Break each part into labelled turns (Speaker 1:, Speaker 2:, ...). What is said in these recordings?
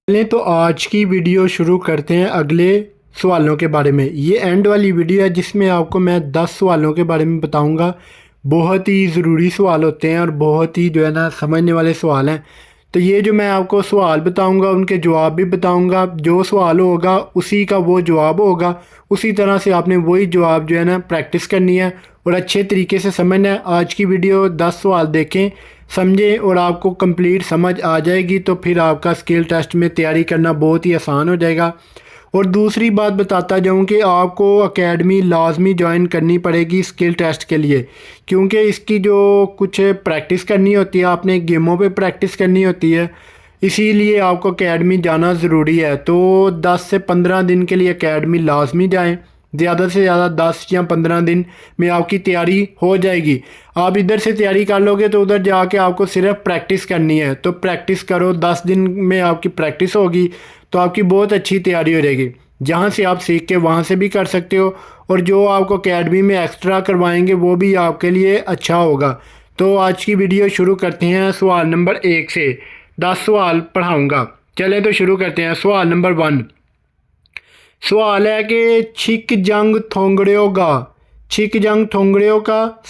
Speaker 1: चलें तो आज की वीडियो शुरू करते हैं अगले सवालों के बारे में। ये एंड वाली वीडियो है जिसमें आपको मैं 10 सवालों के बारे में बताऊंगा। बहुत ही ज़रूरी सवाल होते हैं और बहुत ही जो है ना समझने वाले सवाल हैं। तो ये जो मैं आपको सवाल बताऊंगा उनके जवाब भी बताऊंगा। जो सवाल होगा उसी का वो जवाब होगा। उसी तरह से आपने वही जवाब जो है ना प्रैक्टिस करनी है और अच्छे तरीके से समझना है। आज की वीडियो 10 सवाल देखें, समझें और आपको कंप्लीट समझ आ जाएगी तो फिर आपका स्किल टेस्ट में तैयारी करना बहुत ही आसान हो जाएगा। और दूसरी बात बताता जाऊं कि आपको एकेडमी लाजमी ज्वाइन करनी पड़ेगी स्किल टेस्ट के लिए, क्योंकि इसकी जो कुछ प्रैक्टिस करनी होती है, आपने गेमों पे प्रैक्टिस करनी होती है, इसीलिए आपको एकेडमी जाना ज़रूरी है। तो 10 से 15 दिन के लिए एकेडमी लाजमी जाएं। ज़्यादा से ज़्यादा 10 या 15 दिन में आपकी तैयारी हो जाएगी। आप इधर से तैयारी कर लोगे तो उधर जाके आपको सिर्फ प्रैक्टिस करनी है। तो प्रैक्टिस करो, 10 दिन में आपकी प्रैक्टिस होगी तो आपकी बहुत अच्छी तैयारी हो जाएगी। जहाँ से आप सीख के वहाँ से भी कर सकते हो और जो आपको एकेडमी में एक्स्ट्रा करवाएंगे वो भी आपके लिए अच्छा होगा। तो आज की वीडियो शुरू करते हैं सवाल नंबर 1 से। 10 सवाल पढ़ाऊँगा। चलें तो शुरू करते हैं। सवाल नंबर 1 सवाल है कि छिक जंग थोंगड़ियों का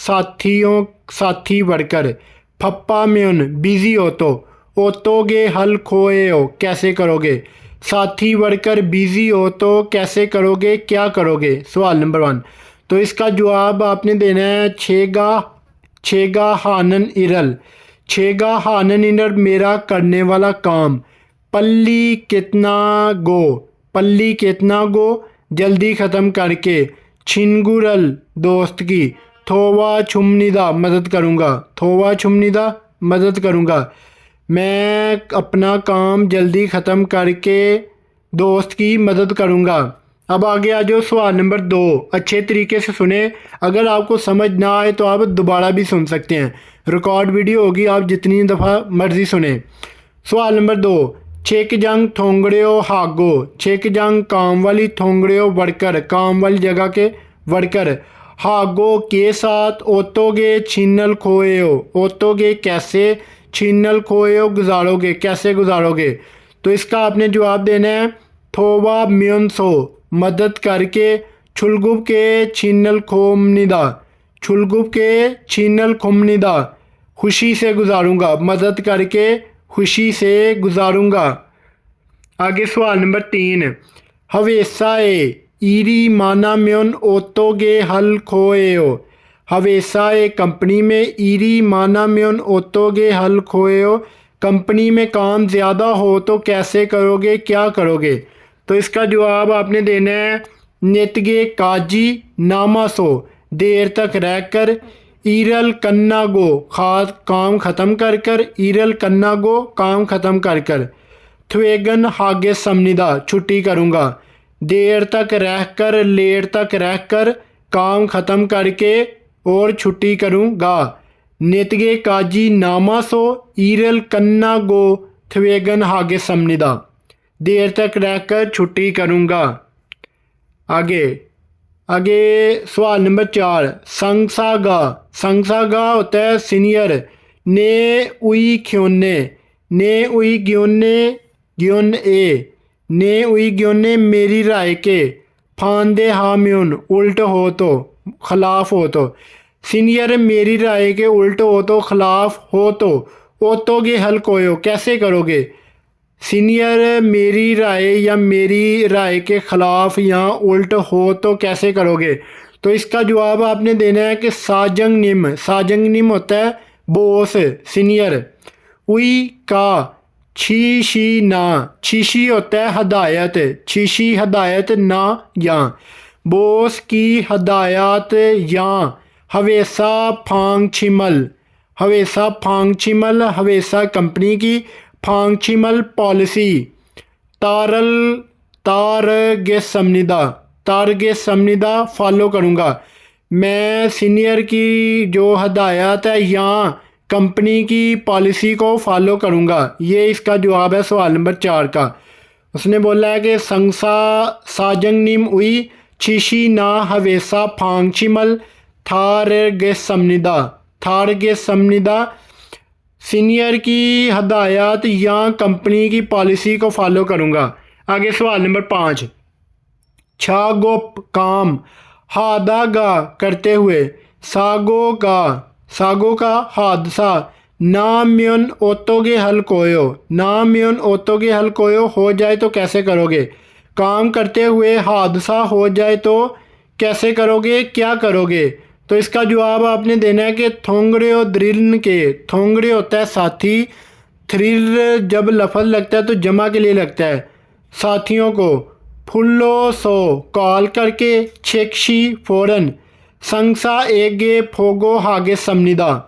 Speaker 1: साथी वर्कर फप्पा म्यून बिजी हो तो ओतोगे हल खोए हो कैसे करोगे। साथी वर्कर बिजी हो तो कैसे करोगे, क्या करोगे। सवाल नंबर 1 तो इसका जवाब आपने देना है छेगा हानन इरल मेरा करने वाला काम। पल्ली कितना गो जल्दी ख़त्म करके। छिनगुरल दोस्त की थोवा छुमनिदा मदद करूँगा। मैं अपना काम जल्दी ख़त्म करके दोस्त की मदद करूँगा। अब आगे आ जाओ। सवाल नंबर 2 अच्छे तरीके से सुने। अगर आपको समझ ना आए तो आप दोबारा भी सुन सकते हैं, रिकॉर्ड वीडियो होगी, आप जितनी दफ़ा मर्ज़ी सुने। सवाल नंबर 2 छेकजंग थोंगड़ियो हागो। छेकजंग काम वाली, थोंगड़ियो वर्कर काम वाली जगह के वर्कर। हागो के साथ, ओतोगे छिन्नल खोएओ। ओतोगे कैसे, छिन्नल खोएओ गुजारोगे कैसे गुजारोगे। तो इसका आपने जवाब देना है थोवा म्योनसो मदद करके। छुलगुब के छिन्नल खोमनिदा खुशी से गुजारूंगा, मदद करके खुशी से गुजारूंगा। आगे सवाल नंबर 3 हवेसाए ईरी माना म्योन ओतोगे हल खोएओ। हवेसाए कंपनी में, ईरी माना म्योन ओतोगे हल खोएओ कंपनी में काम ज़्यादा हो तो कैसे करोगे, क्या करोगे। तो इसका जवाब आपने देना है नेतगे काजी नामासो देर तक रहकर। ईरल कन्ना गो काम ख़त्म कर। ईरल कन्ना गो काम ख़त्म कर। थ्वेगन हागे समनिदा छुट्टी करूँगा। देर तक रहकर, लेट तक रहकर, काम ख़त्म करके और छुट्टी करूँगा। नेतगे काजी नामासो ईरल कन्ना गो थ्वेगन हागे समनिदा देर तक रहकर छुट्टी करूँगा। आगे सवाल नंबर 4 संगसागा होता है सीनियर। ने उई ग्योने मेरी राय के। फांदे हाम्यून उल्ट हो तो खिलाफ हो तो। सीनियर मेरी राय के उल्ट हो तो खिलाफ हो तो ओतोगे हल कोयो कैसे करोगे। सीनियर मेरी राय या मेरी राय के ख़िलाफ़ या उल्ट हो तो कैसे करोगे। तो इसका जवाब आपने देना है कि साजंग निम होता है बॉस, सीनियर। उई का छीशी होता है हदायत, छीशी हदायत ना या। बॉस की हदायत या। हवेसा फांग छिमल हवेसा कंपनी की। फांगचिमल पॉलिसी। तारगे समनिदा फॉलो करूँगा। मैं सीनियर की जो हदायत है या कंपनी की पॉलिसी को फॉलो करूँगा। ये इसका जवाब है सवाल नंबर 4 का। उसने बोला है कि साजंग निम उई छिशी ना हवेसा फांगचिमल थारगे समनिदा सीनियर की हदायत या कंपनी की पॉलिसी को फॉलो करूँगा। आगे सवाल नंबर 5, छागोप काम हादागा करते हुए सागो का हादसा नाम्योन ओतोगे हल कोयो, नाम्योन ओतोगे हल कोयो हो जाए तो कैसे करोगे? काम करते हुए हादसा हो जाए तो कैसे करोगे, क्या करोगे? तो इसका जवाब आपने देना है कि थोंगड़े द्रिन के, थोंगड़े होता है साथी, थ्रिल जब लफज लगता है तो जमा के लिए लगता है, साथियों को। फुल्लो सो कॉल करके, छेक्शी फ़ौरन, संगसा एगे फोगो हागे समनिदा,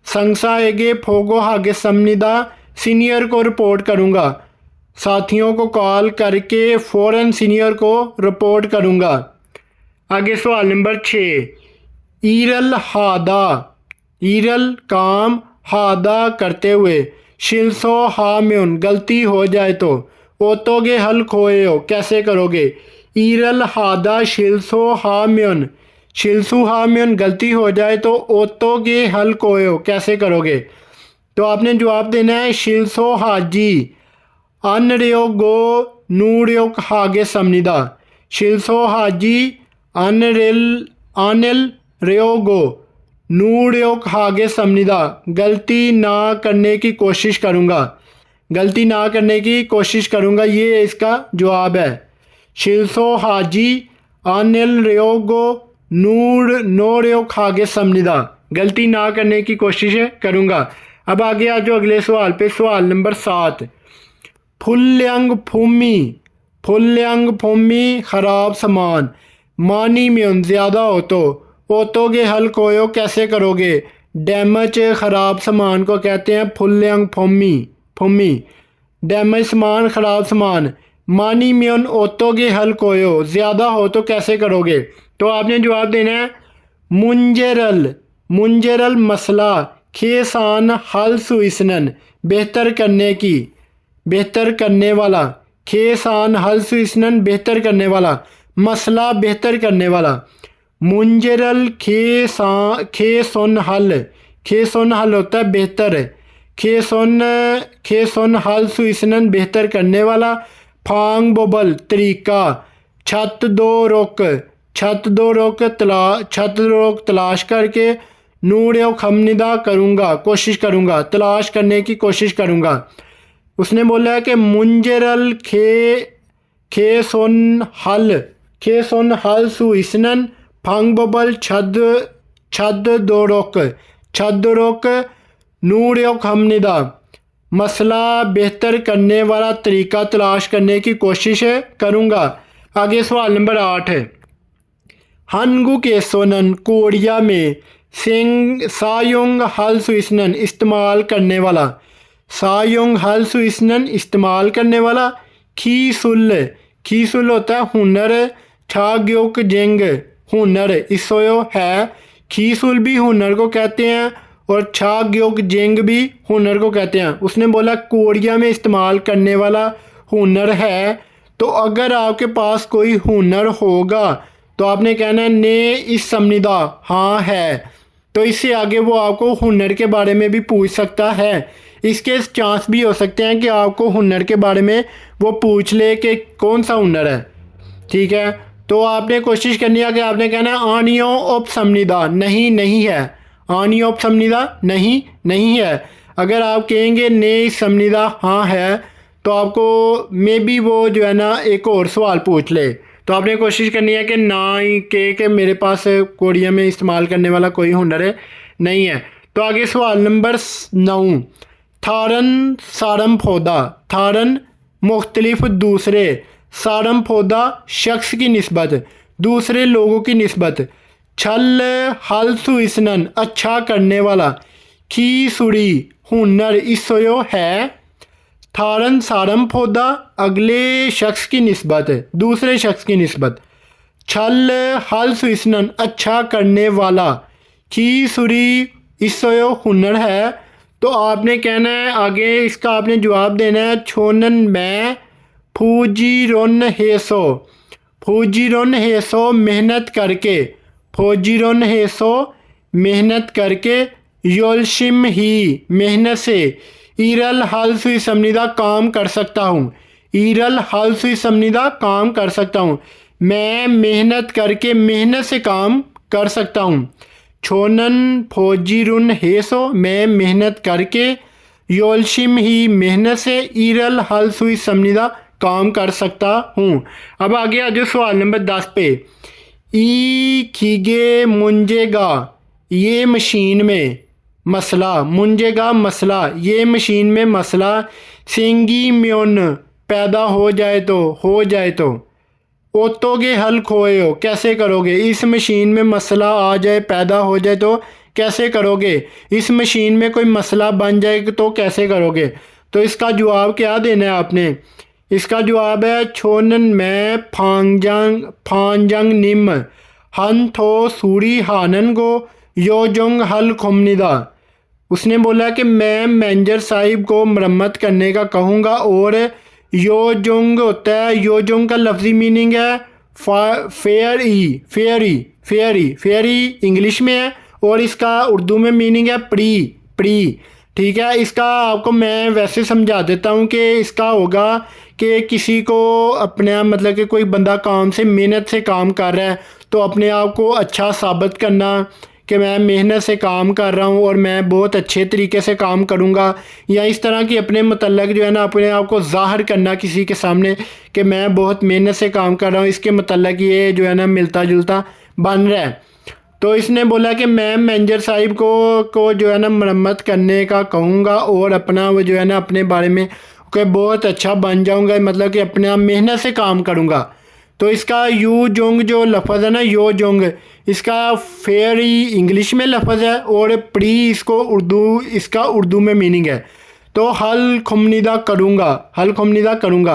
Speaker 1: संगसा एगे फोगो हागे समनिदा सीनियर को रिपोर्ट करूँगा, साथियों को कॉल करके फ़ौरन सीनियर को रिपोर्ट करूँगा। आगे सवाल नंबर 6, ईरल हादा, ईरल काम, हादा करते हुए, शिल्सो हाम्योन गलती हो जाए तो, ओतोगे हल खोए हो कैसे करोगे? ईरल हादा शिल्सो हाम्योन, शिल्सु हाम्योन गलती हो जाए तो ओतोगे हल खोए हो कैसे करोगे? तो आपने जवाब देना है शिल्सो हाजी अनर्यो गो नूर्यो हागे समनिदा, शिल्सो हाजी अनिल रेोगो नूर्यो हागे समनिदा गलती ना करने की कोशिश करूँगा, गलती ना करने की कोशिश करूँगा, ये इसका जवाब है। शिल्सो हाजी अनिल रेोगो नोर्यो हागे समनिदा गलती ना करने की कोशिश करूँगा। अब आगे आ जाओ अगले सवाल पे, सवाल नंबर 7, फुल्यांग फूमी, फुल्यांग फूमी ख़राब सामान, मानी में ज़्यादा हो तो, ओतोगे हल कोयो कैसे करोगे? डैमेज ख़राब सामान को कहते हैं फुल्यांग फूमी, फूमी डैमेज सामान, ख़राब सामान। मानी में ओतोगे हल कोयो ज़्यादा हो तो कैसे करोगे? तो आपने जवाब देना है मुंजरल, मुंजरल मसला, खेसान हल सुइसनन बेहतर करने की, बेहतर करने वाला, खेसान हल सुइसनन बेहतर करने वाला, मसला बेहतर करने वाला। मुंजरल खेसन हल, खेसन हल होता है बेहतर, खेसन हल सुइसनन बेहतर करने वाला। फांग बोबल तरीका, छत दो रोक, छत दो रोक छत दो रोक तलाश करके, नूर खमनिदा करूँगा कोशिश करूँगा, तलाश करने की कोशिश करूँगा। उसने बोला है कि मुंजरल खे सोन हल सुइसनन फांग बोबल छद दो रोक नूर खमनिदा मसला बेहतर करने वाला तरीका तलाश करने की कोशिश करूँगा। आगे सवाल नंबर 8 है, हनगु के सोनन कोरिया में सायोंग हल सुइसनन इस्तेमाल करने वाला, सायोंग हल सुइसनन इस्तेमाल करने वाला। खीसुल होता है हुनर, छाग्योक जेंग हुनर इसोयो है, खीसुल भी हुनर को कहते हैं और छाग्योक जेंग भी हुनर को कहते हैं। उसने बोला कोरिया में इस्तेमाल करने वाला हुनर है, तो अगर आपके पास कोई हुनर होगा तो आपने कहना है ने इस समनिदा हाँ है, तो इससे आगे वो आपको हुनर के बारे में भी पूछ सकता है। इसके चांस भी हो सकते हैं कि आपको हुनर के बारे में वो पूछ ले कि कौन सा हुनर है, ठीक है। तो आपने कोशिश करनी है कि आपने कहना है आनियो ओप समनिदा नहीं है, आनियो ओप समनिदा नहीं है। अगर आप कहेंगे ने इस समनिदा हाँ है तो आपको मे बी वो जो है ना एक और सवाल पूछ ले, तो आपने कोशिश करनी है कि ना ही के मेरे पास कोरिया में इस्तेमाल करने वाला कोई हुनर नहीं है। तो आगे सवाल नंबर 9, थारन सारम फोदा, थारन मुख्तलिफ दूसरे, सारम फोदा शख्स की निस्बत, दूसरे लोगों की निस्बत। छल हल सुइसनन अच्छा करने वाला, खी सुड़ी हुनर इसोयो है। थारन सारम फोदा अगले शख्स की निस्बत है, दूसरे शख्स की निस्बत। छल हल सुइसनन अच्छा करने वाला, खी सुरी इसोयो हुनर है। तो आपने कहना है आगे इसका आपने जवाब देना है छोनन में फूजीरोन हेसो, फूजीरोन हेसो मेहनत करके, फौजीरोन हेसो मेहनत करके, योलशिम ही मेहनत से, ईरल हल सुई समनिदा काम कर सकता हूँ, ईरल हल सुई समनिदा काम कर सकता हूँ, मैं मेहनत करके मेहनत से काम कर सकता हूँ। छोनन फौजीरुन हेसो, मैं मेहनत करके, योलशिम ही मेहनत से, ईरल हल सुई समनिदा काम कर सकता हूँ। अब आगे आ जाओ सवाल नंबर 10 पे। ई खीगे मुंजेगा, ये मशीन में मसला, मुंजेगा मसला, ये मशीन में मसला, सेंगी म्योन पैदा हो जाए तो, ओतोगे हल खोए हो, कैसे करोगे, इस मशीन में मसला आ जाए पैदा हो जाए तो कैसे करोगे, इस मशीन में कोई मसला बन जाए तो कैसे करोगे। तो इसका जवाब क्या देना है आपने, इसका जवाब है छोनन में फांजंग निम हन थो सूरी हानन गो योजोंग हल खुमनिदा। उसने बोला कि मैं मैनेजर साहिब को मरम्मत करने का कहूँगा, और योजोंग होता है, योजोंग का लफ्ज़ी मीनिंग है फेयरी इंग्लिश में है, और इसका उर्दू में मीनिंग है प्री। ठीक है, इसका आपको मैं वैसे समझा देता हूँ कि इसका होगा कि किसी को अपने मतलब कि कोई बंदा काम से मेहनत से काम कर रहा है तो अपने आप को अच्छा साबित करना कि मैं मेहनत से काम कर रहा हूँ और मैं बहुत अच्छे तरीके से काम करूँगा, या इस तरह की अपने मतलब जो है ना अपने आप को ज़ाहिर करना किसी के सामने कि मैं बहुत मेहनत से काम कर रहा हूँ, इसके मतलब ये जो है ना मिलता जुलता बन रहा है। तो इसने बोला कि मैं मैनेजर साहिब को जो है ना मरम्मत करने का कहूँगा और अपना वो जो है ना अपने बारे में कि बहुत अच्छा बन जाऊँगा, मतलब कि अपने आप मेहनत से काम करूँगा। तो इसका यू जोंग जो लफ्ज़ है ना, यो जोंग, इसका फेयरी इंग्लिश में लफ्ज़ है और प्री इसका उर्दू में मीनिंग है। तो हल खुमनिदा करूँगा।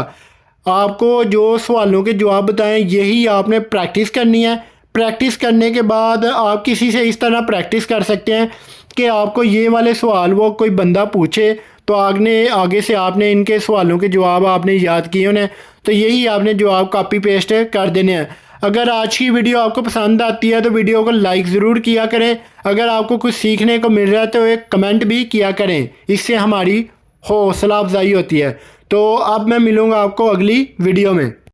Speaker 1: आपको जो सवालों के जवाब बताएं यही आपने प्रैक्टिस करनी है। प्रैक्टिस करने के बाद आप किसी से इस तरह प्रैक्टिस कर सकते हैं कि आपको ये वाले सवाल वो कोई बंदा पूछे तो आगे से आपने इनके सवालों के जवाब आपने याद किए उन्हें, तो यही आपने जवाब कॉपी पेस्ट कर देने हैं। अगर आज की वीडियो आपको पसंद आती है तो वीडियो को लाइक ज़रूर किया करें। अगर आपको कुछ सीखने को मिल रहा है तो एक कमेंट भी किया करें, इससे हमारी हौसला अफजाई होती है। तो अब मैं मिलूँगा आपको अगली वीडियो में।